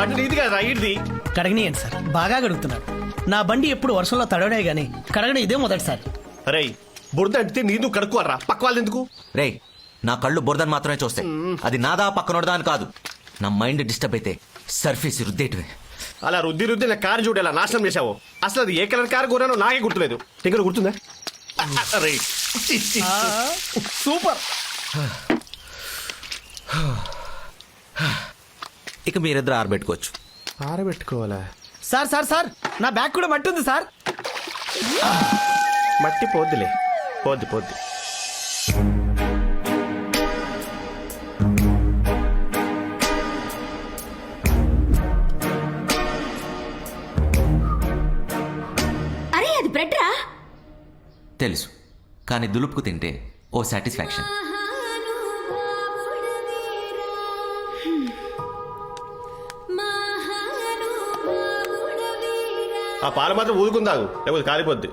బండి నీది కదా రైడ్ది. కడగనీయండి సార్, బాగా కడుగుతున్నారు. నా బండి ఎప్పుడు వర్షంలో తడవడే గానీ కడగడం ఇదే మొదటిసారి. రే బురద అంటే నీదు కడుక్కోరా, పక్క వాళ్ళు ఎందుకు? రే నా కళ్ళు బురదని మాత్రమే చూస్తాయి. అది నాదా పక్కనోడదా అని కాదు. నా మైండ్ డిస్టర్బ్ అయితే సర్ఫేస్ రుద్దేటివే. అలా రుద్ది రుద్ది నా కారు చూడు ఎలా నాశనం చేసావు. అసలు అది ఏ కలర్ కారు కొన్నానో నాకే గుర్తులేదు. దగ్గర గుర్తుందా? రే సూపర్. ఇక మీరిద్దరు ఆరబెట్టుకోవచ్చు. ఆరబెట్టుకోవాలా? సార్ సార్ సార్, నా బ్యాగ్ కూడా మట్టి ఉంది సార్. మట్టి పోద్దులే, పోద్ది పోద్ది. అరే అది బ్రెడ్ రా. తెలుసు, కానీ దులుపుకు తింటే ఓ సాటిస్ఫాక్షన్. ఆ పాలు మాత్రం ఊదుకుందాగు, లేకపోతే కాలిపోద్ది.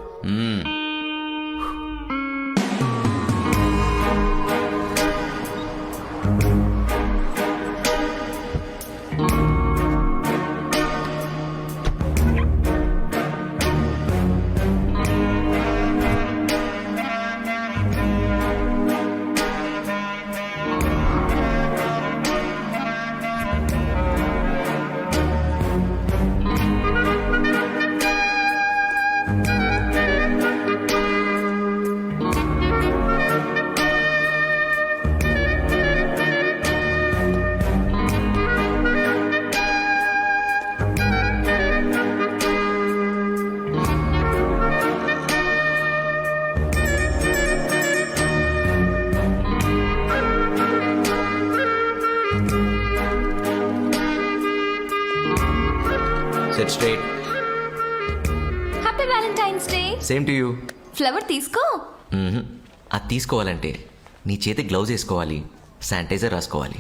Set straight. Happy Valentine's day. Same to you. Flower తీసుకో. అది తీసుకోవాలంటే నీ చేతి గ్లౌజ్ వేసుకోవాలి, శానిటైజర్ రాసుకోవాలి.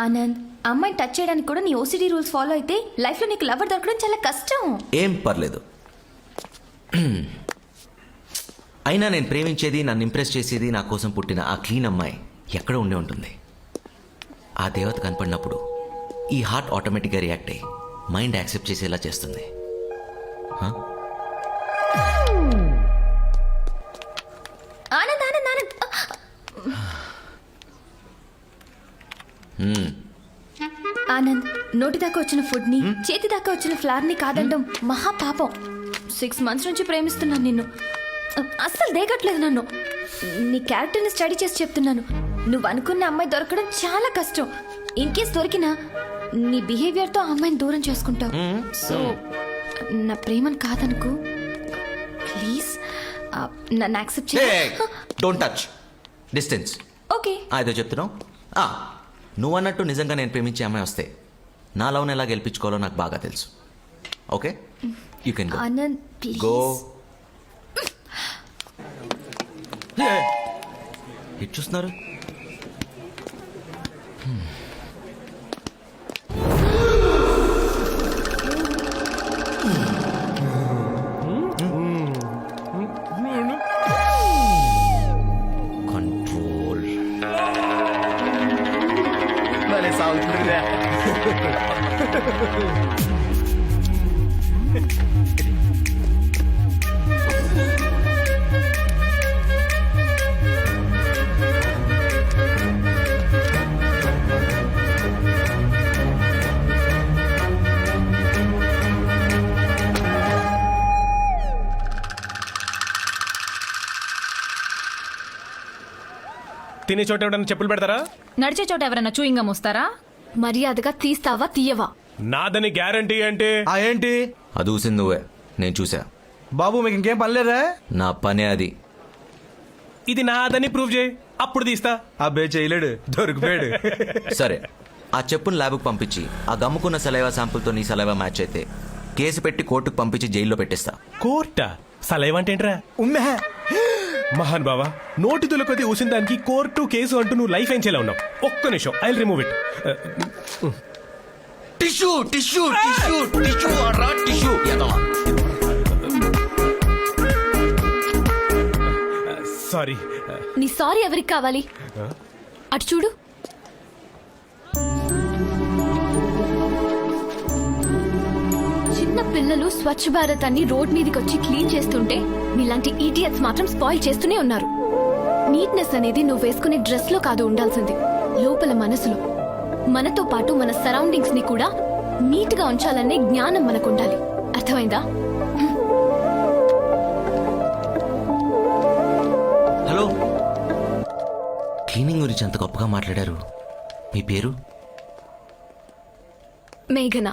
ఆనంద్, అమ్మాయిని టచ్ చేయడానికి కూడా నీ ఓసిడి రూల్స్ ఫాలో అయితే లైఫ్ లో నీకు లవర్ దొరకడం చాలా కష్టం. ఏం పర్లేదు. అయినా నేను ప్రేమించేది, నన్ను ఇంప్రెస్ చేసేది నా కోసం పుట్టిన ఆ క్లీన్ అమ్మాయి ఎక్కడ ఉండే ఉంటుంది. ఆ దేవత కనపడినప్పుడు ఈ హార్ట్ ఆటోమేటిక్గా రియాక్ట్ అయ్యి మైండ్ యాక్సెప్ట్ చేసేలా చేస్తుంది. ఆనంద్ ఆనంద్ ఆనంద్. ఆనంద్, నోటి దాకా వచ్చిన ఫుడ్ ని, చేతి దాకా వచ్చిన ఫ్లవర్ ని కాదండం మహాపాపం. 6 months నుంచి ప్రేమిస్తున్నాను నిన్ను. అస్సలు దేగట్లేదు నన్ను. నీ క్యారెక్టర్ ని స్టడీ చేసి చెప్తున్నాను. నువ్వు అనుకున్న అమ్మాయి దొరకడం చాలా కష్టం. ఇన్ కేస్ దొరికినా నీ బిహేవియర్ తో అమ్మాయిని దూరం చేసుకుంటావు. సో నా ప్రేమను కాదనుకో ప్లీజ్. నన్ను యాక్సెప్ట్ చేయి. Don't touch, distance. ఓకే. ఏదో చెప్తున్నావు. నువ్వు అన్నట్టు నిజంగా నేను ప్రేమించే అమ్మాయి వస్తే నా లవ్ని ఎలా గెలిపించుకోవాలో నాకు బాగా తెలుసు. Okay, you can go. Anand please. Go. ఎటు చూస్తున్నారు? కంట్రోల్. భలే సాగుతుందిరా. తినే చోట ఎవడన్నా చెప్పులు పెడతారా? నడిచే చోట ఎవరైనా చూయింగా మోస్తారా? మర్యాదగా తీస్తావా తీయవా? నాదని గ్యారంటీ అంటే ఏంటి? అది ఊసింది నువ్వే, నేను చూసా. బాబు మీకు ఇంకేం పనిలేదా? నా పనే అది. ఇది నాదని ప్రూవ్ చేయి, అప్పుడు తీస్తా. అబ్బే చేయలేడు, దొరికిపోయాడు. సరే, ఆ చెప్పును ల్యాబ్కు పంపించి ఆ గమ్ముకున్న సలైవా శాంపుల్తో నీ సలైవా మ్యాచ్ అయితే కేసు పెట్టి కోర్టుకు పంపించి జైల్లో పెట్టేస్తా. కోర్టా? సలైవంటేంట్రా? ఉమ్మే మహాన్ బావా, నోటి తులకొద్ది ఊసిన దానికి కోర్టు కేసు అంటూ నువ్వు లైఫ్ ఎంచేలా ఉన్నావు. ఒక్క నిమిషం, I will remove it. Tissue tissue tissue tissue అరా టిష్యూ. సారీ. నీ సారీ ఎవరికి కావాలి? అటు చూడు. పిల్లలు స్వచ్ఛ భారత్ అని రోడ్ మీదకి వచ్చి క్లీన్ చేస్తుంటే మీలాంటి ఈడియట్స్ మాత్రం స్పాయిల్ చేస్తూనే ఉన్నారు. నీట్నెస్ అనేది నువ్వు వేసుకునే డ్రెస్ లో కాదు ఉండాల్సింది, లోపల మనసులో. మనతో పాటు మన సరౌండింగ్స్ ని కూడా నీట్ గా ఉంచాలనే జ్ఞానం మనకు ఉండాలి. అర్థమైందా? హలో, క్లీనింగ్ గురించి అంత గొప్పగా మాట్లాడారు. మీ పేరు? మేఘన.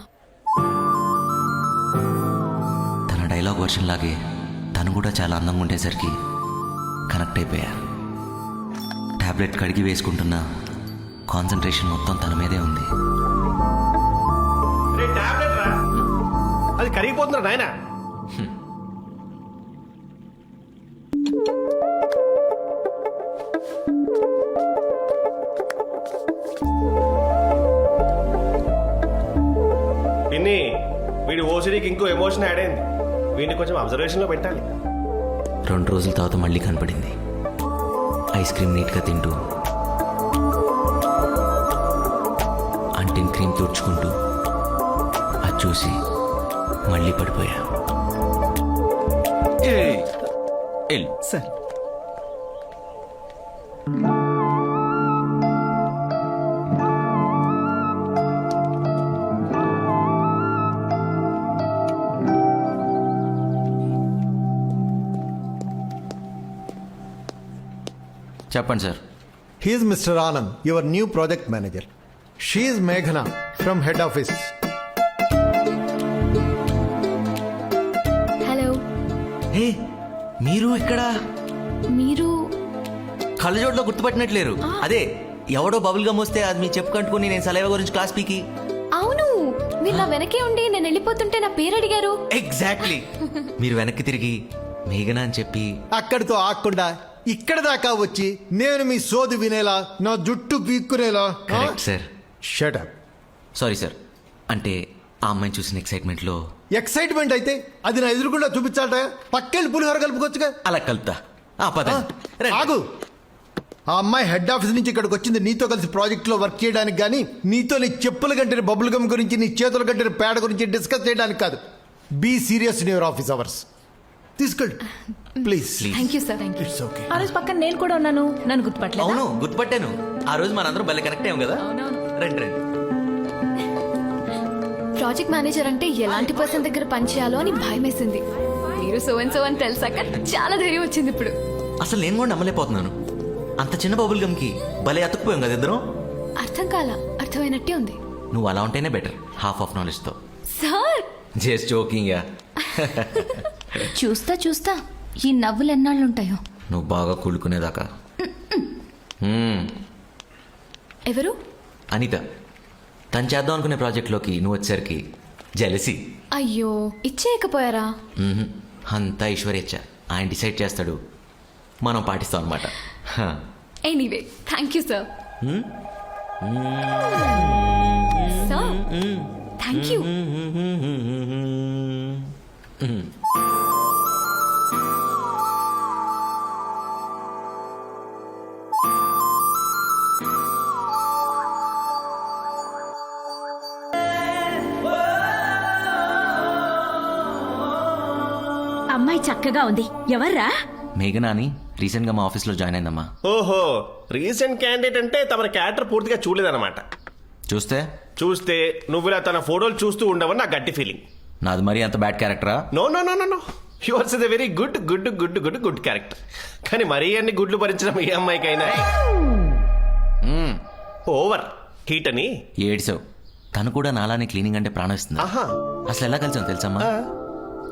తన డైలాగ్ వర్షన్ లాగే తను కూడా చాలా అందంగా ఉండేసరికి కనెక్ట్ అయిపోయా. టాబ్లెట్ కడిగి వేసుకుంటున్న కాన్సన్ట్రేషన్ మొత్తం తన మీదే ఉంది. రే టాబ్లెట్ రా, అది కరిగిపోతుందా నాయన? పిన్ని, వీడి ఓసిడీకి ఇంకో ఎమోషన్ యాడ్ అయింది. వీడిని కొంచెం అబ్జర్వేషన్లో పెట్టాలి. 2 రోజుల తర్వాత మళ్ళీ కనపడింది. ఐస్ క్రీమ్ నీట్గా తింటూ, అంటిన్ క్రీమ్ తుడుచుకుంటూ. అది చూసి మళ్ళీ పడిపోయా. సార్ చెప్పండి sir. He is Mr. Anand, your new project manager. She is Meghana from head office. Hello. Hey, మీరు ఇక్కడ మీరు కళ్ళజోడులో గుర్తుపట్టినట్లేరు. అదే ఎవడో బబుల్ గమ్ వస్తే అది మీ చెప్పుకంటుకుని నేను సలైవా గురించి క్లాస్ పీకి. అవును, మీరు నా వెనకే ఉండి నేను వెళ్ళిపోతుంటే నా పేరు అడిగారు. ఎగ్జాక్ట్లీ. మీరు వెనక్కి తిరిగి మేఘనా అని చెప్పి అక్కడితో ఆగకుండా ఇక్కడ దాకా వచ్చి నేను మీ సోది వినేలా నా జుట్టు పీక్కునేలా. Correct sir. Shut up. Sorry sir. అంటే ఆ అమ్మాయిని చూసిన ఎక్సైట్మెంట్లో ఎక్సైట్మెంట్ అయితే అది నా ఎదురుకుండా చూపించాలట. పక్కెళ్ళి పులిహోర కలుపుకొచ్చుగా. అలా కలుపుతా. ఆ పద. ఆగు. ఆ అమ్మాయి హెడ్ ఆఫీస్ నుంచి ఇక్కడికి వచ్చింది నీతో కలిసి ప్రాజెక్ట్ లో వర్క్ చేయడానికి, కానీ నీతో నీ చెప్పులు కంటే బబుల్ గమ్ గురించి, నీ చేతులు కంటే పేడ గురించి డిస్కస్ చేయడానికి కాదు. Be serious in your office hours. తీసుకెళ్ళి please. Thank you sir. It's okay. ఆ రోజు పక్కన నేను కూడా ఉన్నాను, నన్ను గుర్తుపట్టలేదు. అవును, గుర్తుపట్టాను. ఆ రోజు మనందరం భలే కనెక్ట్ అయ్యాం కదా. అవునవును. రండి రండి. ప్రాజెక్ట్ మేనేజర్ అంటే ఎలాంటి పర్సన్ దగ్గర పనిచేయాలో అని భయం వేసింది. మీరు సో అండ్ సో అని తెలిసాక చాలా ధైర్యం వచ్చింది ఇప్పుడు. అసలు నేను కూడా నమ్మలేకపోతున్నాను. అంత చిన్న బబుల్ గమ్కి భలే అతుక్కుపోయాం కదా ఇద్దరం. అర్థం కాల, అర్థమైనట్టే ఉంది. నువ్వు అలా ఉంటేనే బెటర్, హాఫ్ ఆఫ్ నాలెడ్జ్తో. Sir just joking yeah. చూస్తా చూస్తా ఈ నవ్వులు ఎన్నాళ్ళుంటాయో. నువ్వు బాగా కూలుకునేదాకా. ఎవరు? అనిత. తను చేద్దాం అనుకునే ప్రాజెక్ట్లోకి నువ్వు వచ్చేసరికి జెలసీ. అయ్యో, ఇచ్చేయకపోయారా? అంతా ఈశ్వర్యచ్చ. ఆయన డిసైడ్ చేస్తాడు, మనం పాటిస్తాం అనమాట. Anyway, thank you sir. Sir, thank you. అమ్మాయి చక్కగా ఉంది. ఎవర్రా? మేఘనా అని రీసెంట్గా మా ఆఫీస్లో జాయిన్ అయిందమ్మా. ఓహో, రీసెంట్ క్యాండిడేట్ అంటే తమ క్యారెక్టర్ పూర్తిగా చూడలేదన్నమాట. చూస్తే నువ్వు ఇలా తన ఫోటోలు చూస్తూ ఉండవని నా గట్టి ఫీలింగ్. నాది మరీ అంత బ్యాడ్ క్యారెక్టరా? No no no no no, yours is a very good good good good good character. కానీ మరీ అన్ని గుడ్లు భరించడం ఏ అమ్మాయికైనా ఓవర్ హీట్ అని. ఏడ్సావు. తను కూడా నాలానే క్లీనింగ్ అంటే ప్రాణం ఇస్తుంది. ఆహా, అసలు ఎలా కలిసాం తెలుసమ్మా?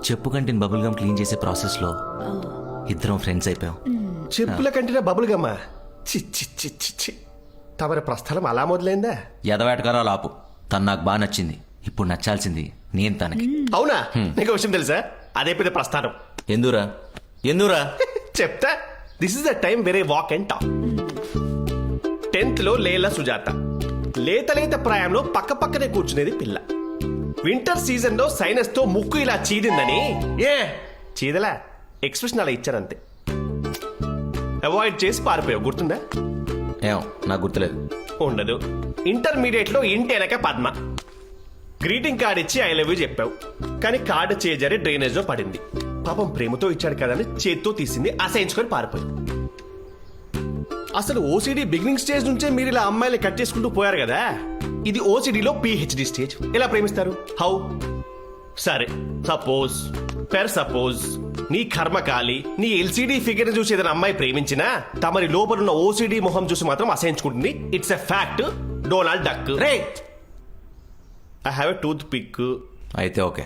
చెప్పు కంటిని బబుల్ గమ్ క్లీన్ చేసే ప్రాసెస్లో ఇద్దరం ఫ్రెండ్స్ అయిపోయాం. చెప్పుల కంటే బబుల్ గమ్మా? చిచ్చి చిచ్చి చి. తమరి ప్రస్థలం అలా మొదలైందా? ఎదవేటకారాలు ఆపు. తను నాకు బాగా నచ్చింది. ఇప్పుడు నచ్చాల్సింది నేను తనకి. అవునా? నీకు విషయం తెలుసా? అదే పెద్ద ప్రస్థానం. ఎందురా చెప్తా. This is the time very walk and talk. 10th లో లేలా సుజాత. లేత ప్రాయంలో పక్క పక్కనే కూర్చునేది పిల్ల. వింటర్ సీజన్ లో సైనస్ తో ముక్కు ఇలా చీదిందని చీదలా ఎక్స్ప్రెషన్ అలా ఇచ్చారంతే. అవాయిడ్ చేసి పారిపోయావు, గుర్తుందా? ఏమో నాకు గుర్తులేదు. ఉండదు. ఇంటర్మీడియట్ లో ఇంటి వెనక పద్మ. గ్రీటింగ్ కార్డ్ ఇచ్చి ఐ లవ్ యూ చెప్పావు కానీ కార్డు చేజారి డ్రైనేజ్ లో పడింది. పాపం ప్రేమతో ఇచ్చాడు కదా అని చేత్తో తీసింది, అసహించుకొని పారిపోయింది. అసలు ఓసిడి బిగినింగ్ స్టేజ్ నుంచే మీరు ఇలా అమ్మాయిలు కట్ చేసుకుంటూ పోయారు కదా. ఇది ఓసిడిలో పిహెచ్డి స్టేజ్. ఎలా ప్రేమిస్తారు? హౌ? సరే సపోజ్ నీ కర్మకాలి నీ ఎల్సిడి ఫిగర్ చూసి ఏదైనా అమ్మాయి ప్రేమించినా తమరి లోపల ఉన్న ఓసిడి మొహం చూసి మాత్రం అసహించుకుంటుంది. It's a fact. Donald Duck. రే I have a toothpick. అయితే ఓకే,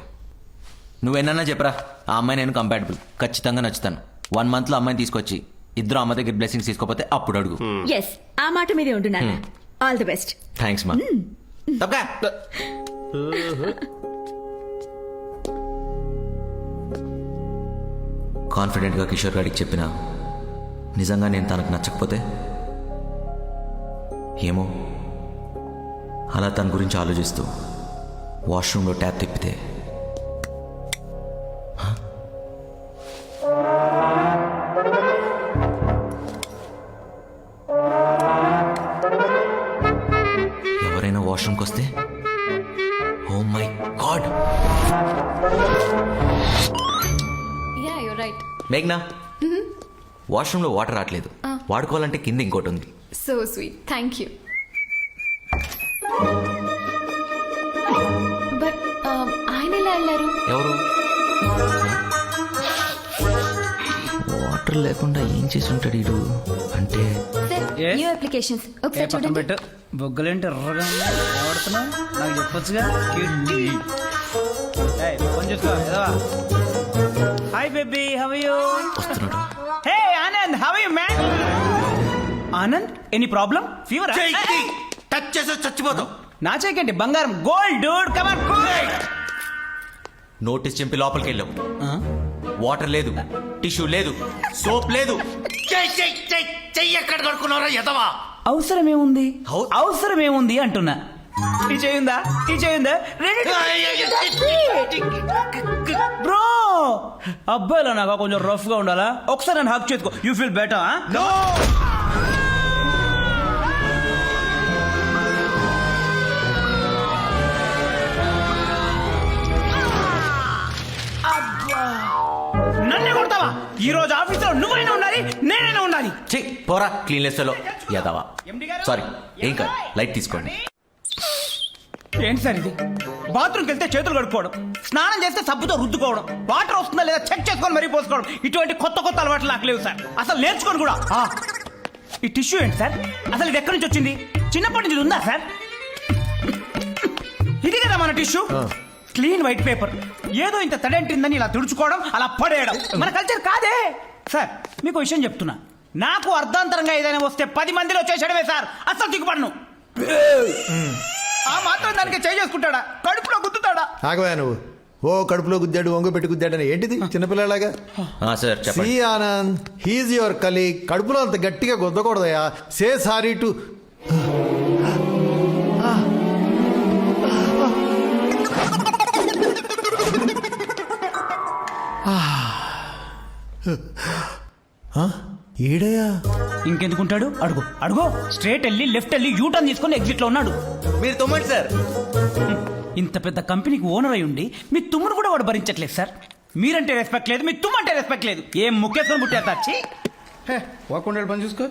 నువ్వెన్నా చెప్పరా, ఆ అమ్మాయి నేను కంపాటబుల్, ఖచ్చితంగా నచ్చుతాను. 1 month లో అమ్మాయిని తీసుకొచ్చి ఇద్దరు అమ్మ దగ్గర బ్లెస్సింగ్స్ తీసుకోపోతే అప్పుడు అడుగు. ఎస్, ఆ మాట మీదే ఉంటున్నాను. All the best. థ్యాంక్స్ మా. తప్పకా కాన్ఫిడెంట్గా కిషోర్ గారికి చెప్పిన నిజంగా నేను తనకు నచ్చకపోతే ఏమో, అలా తన గురించి ఆలోచిస్తూ వాష్రూమ్లో ట్యాప్ తిప్పితే ఎవరైనా వాష్రూమ్కి వస్తే oh my God. Yeah you right. మేఘ్నా, వాష్రూమ్లో వాటర్ రావట్లేదు, వాడుకోవాలంటే కింద ఇంకోటి ఉంది. So sweet, thank you. But ఆయన ఎలా వెళ్ళారు? ఎవరు? వాటర్ లేకుండా ఏం చేసి ఉంటాడు వీడు? అంటే Yes? న్యూ అప్లికేషన్స్ ఒకసారి పక్కన చూడండి. పెట్టు. బొగ్గలేంటి ఎర్రగా వాడుతున్నావు? నాకు చెప్పొచ్చుగా. ఫోన్ చూసుకో. Hi baby, how are you? వస్తున్నాడు. Hey Anand, how are you man? Anand, any problem? Fever? Touch చేసి చచ్చిపోతావు. నా చేకండి బంగారం, gold dude, come on cool. Notice చింపి లోపలికి వెళ్ళావు. వాటర్ లేదు, టిష్యూ లేదు, సోప్ లేదు. చెయ్యి ఎక్కడ కడుక్కున్నారా ఎదవా? అవసరం ఏముంది? హౌ- అవసరం ఏముంది అంటున్నా. ఈ చేయిందా? ఈ చేయిందా? బ్రో, అబ్బాయిలో నాకు కొంచెం రఫ్ గా ఉండాలా? ఒకసారి నన్ను హక్ చేసుకో, యూ ఫీల్ బెటర్. నన్నే కొడతావా? ఈ రోజు ఆఫీసులో నువ్వైనా ఉండాలి, నేనైనా ఉండాలి. చెయ్యి పోరా, క్లీన్లెస్ లో ఎదవా. సారీ, ఏం కాదు, లైట్ తీసుకోండి. ఏంటి సార్ ఇది? బాత్రూమ్కి వెళ్తే చేతులు కడుక్కోవడం, స్నానం చేస్తే సబ్బుతో రుద్దుకోవడం, వాటర్ వస్తుందా లేదా చెక్ చేసుకొని మరీ పోసుకోవడం, ఇటువంటి కొత్త కొత్త అలవాట్లు నాకు లేవు సార్. అసలు నేర్చుకోను కూడా. ఈ టిష్యూ ఏంటి సార్? అసలు ఇది ఎక్కడి నుంచి వచ్చింది? చిన్నప్పటి నుంచి ఇది ఉందా సార్? ఇది కదా మన టిష్యూ, క్లీన్ వైట్ పేపర్. ఏదో ఇంత తడంటిందని ఇలా తుడుచుకోవడం, అలా పడేయడం మన కల్చర్ కాదే సార్. మీకు విషయం చెప్తున్నా, నాకు అర్ధాంతరంగా ఏదైనా వస్తే 10 మందిలో చేసేయడమే సార్. అసలు దిగుపడను. ఆ మాత్రం దానికి చేసుకుంటాడా? కడుపులో గుద్దుతాడా? ఆగవా నువ్వు. ఓ కడుపులో గుద్దాడు, ఒంగో పెట్టి గుద్దాడు అని ఏంటిది చిన్నపిల్లలాగా? సార్ సి చెప్పండి. Anand, he's your colleague. కడుపులో అంత గట్టిగా గుద్దకూడదయా. Say sorry to. ఈడయా ఇంకెందుకుంటాడు? అడుగు అడుగు. స్ట్రేట్ వెళ్ళి లెఫ్ట్ వెళ్ళి యూటర్న్ తీసుకొని ఎగ్జిట్ లో ఉన్నాడు. మీరు తొమ్మండి సార్. ఇంత పెద్ద కంపెనీకి ఓనర్ అయి ఉండి మీ తుమ్మును కూడా వాడు భరించట్లేదు సార్. మీరంటే రెస్పెక్ట్ లేదు, మీ తుమ్మంటే రెస్పెక్ట్ లేదు. ఏం ముఖ్యత్వం పుట్టారు వచ్చి వాకుండా పని చూసుకో.